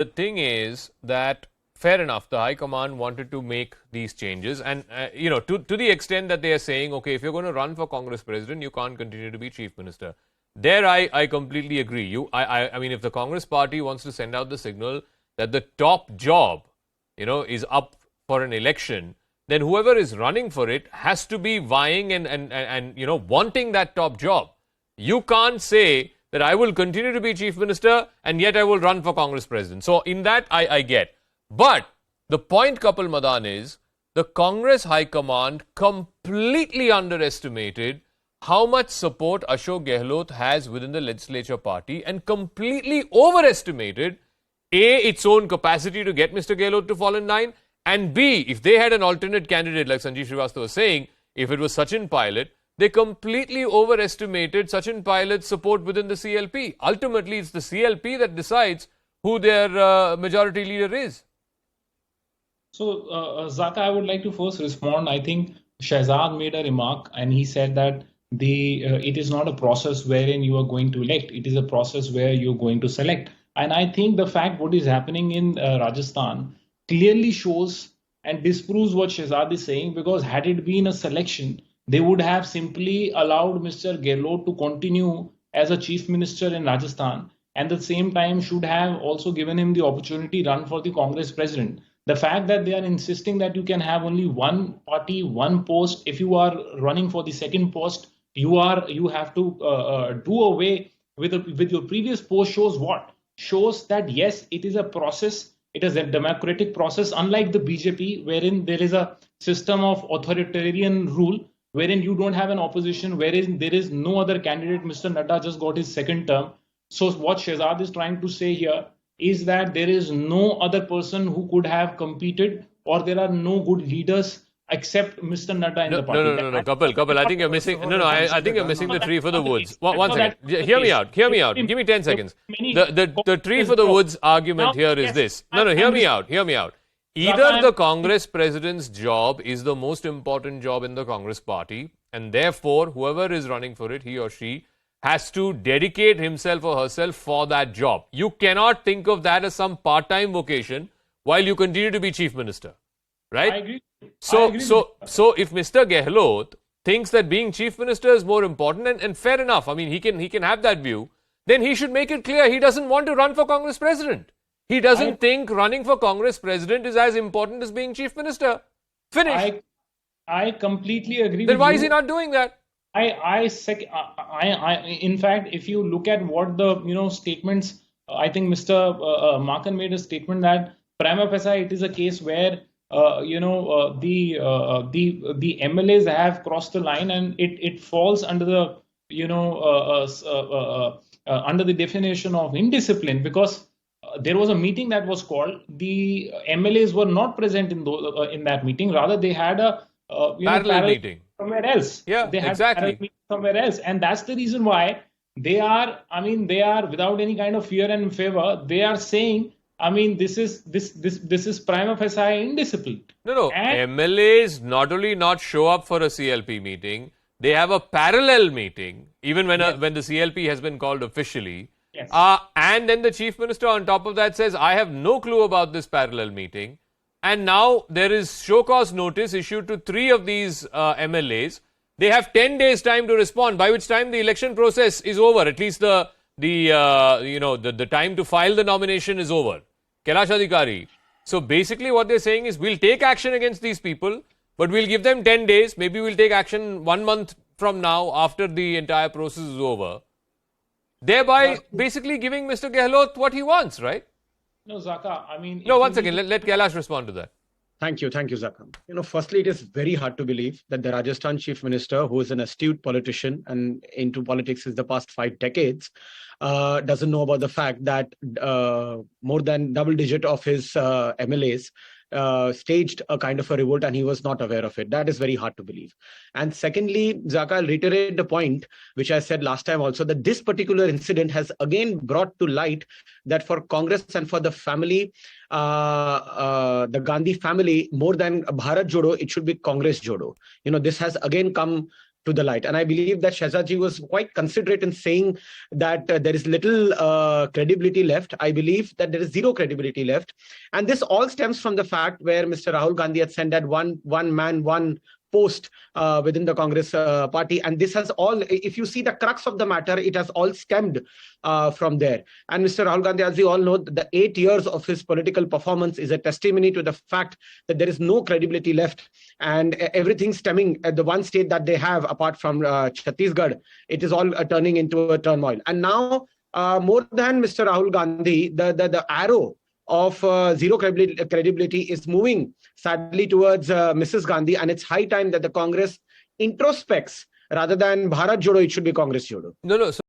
The thing is that, fair enough, the High Command wanted to make these changes. And, to the extent that they are saying, okay, if you're going to run for Congress president, you can't continue to be chief minister. There, I completely agree. I mean, if the Congress party wants to send out the signal that the top job, is up for an election, then whoever is running for it has to be vying and wanting that top job. You can't say that I will continue to be chief minister and yet I will run for Congress president. So in that, I get. But the point, Kapil Madan, is the Congress High Command completely underestimated how much support Ashok Gehlot has within the legislature party and completely overestimated its own capacity to get Mr. Gehlot to fall in line, and B, if they had an alternate candidate like Sanjeev Srivastava was saying, if it was Sachin Pilot, they completely overestimated Sachin Pilot's support within the CLP. Ultimately, it's the CLP that decides who their majority leader is. So, Zakka, I would like to first respond. I think Shahzad made a remark and he said that it is not a process wherein you are going to elect. It is a process where you're going to select. And I think the fact what is happening in Rajasthan clearly shows and disproves what Shahzad is saying, because had it been a selection, they would have simply allowed Mr. Gehlot to continue as a chief minister in Rajasthan, and at the same time should have also given him the opportunity to run for the Congress president. The fact that they are insisting that you can have only one party, one post, if you are running for the second post, you have to do away with your previous post shows what? Shows that yes, it is a process. It is a democratic process, unlike the BJP, wherein there is a system of authoritarian rule, wherein you don't have an opposition, wherein there is no other candidate. Mr. Nadda just got his second term. So what Shahzad is trying to say here is that there is no other person who could have competed, or there are no good leaders except Mr. Nadda in the party. No, Kapil, I think you're missing. I think you're missing the tree for the woods. One second. Hear me out. Give me 10 seconds. The tree for the woods argument here is this. Hear me out. Either the Congress president's job is the most important job in the Congress party, and therefore, whoever is running for it, he or she, has to dedicate himself or herself for that job. You cannot think of that as some part-time vocation while you continue to be chief minister. Right? I agree. So if Mr. Gehlot thinks that being chief minister is more important, and fair enough, I mean, he can have that view, then he should make it clear he doesn't want to run for Congress president. He doesn't think running for Congress president is as important as being chief minister. Finish. I completely agree. Then why is he not doing that? In fact, if you look at what the statements, I think Mr. Markan made a statement that prima facie it is a case where the MLAs have crossed the line, and it falls under the under the definition of indiscipline, because there was a meeting that was called. The MLAs were not present in that meeting. Rather, they had a parallel meeting somewhere else. Yeah, they had exactly. Somewhere else, and that's the reason why they are without any kind of fear and favor. They are saying, this is prima facie indiscipline. No. And MLAs not only not show up for a CLP meeting, they have a parallel meeting, even when when the CLP has been called officially. Yes. And then the chief minister on top of that says, I have no clue about this parallel meeting. And now there is show cause notice issued to 3 of these MLAs. They have 10 days time to respond, by which time the election process is over. At least the time to file the nomination is over. Kailash Adhikari. So basically what they're saying is, we'll take action against these people, but we'll give them 10 days. Maybe we'll take action 1 month from now after the entire process is over. Thereby basically giving Mr. Gehlot what he wants, right? No, Zakka, one second. Let Kailash respond to that. Thank you, Zakka. Firstly, it is very hard to believe that the Rajasthan chief minister, who is an astute politician and into politics since the past 5 decades, doesn't know about the fact that more than double digit of his MLAs staged a kind of a revolt, and he was not aware of it. That is very hard to believe. And secondly, Zakka, I'll reiterate the point which I said last time also, that this particular incident has again brought to light that for Congress and for the family, the Gandhi family, more than Bharat Jodo, it should be Congress Jodo. This has again come to the light. And I believe that Shehzad was quite considerate in saying that there is little credibility left. I believe that there is zero credibility left. And this all stems from the fact where Mr. Rahul Gandhi had sent that one man, one post within the Congress party. And this has all, if you see the crux of the matter, it has all stemmed from there. And Mr. Rahul Gandhi, as we all know, the 8 years of his political performance is a testimony to the fact that there is no credibility left. And everything stemming at the one state that they have, apart from Chhattisgarh, it is all turning into a turmoil. And now, more than Mr. Rahul Gandhi, the arrow of zero credibility is moving sadly towards Mrs. Gandhi, and it's high time that the Congress introspects rather than Bharat Jodo. It should be Congress Jodo. No.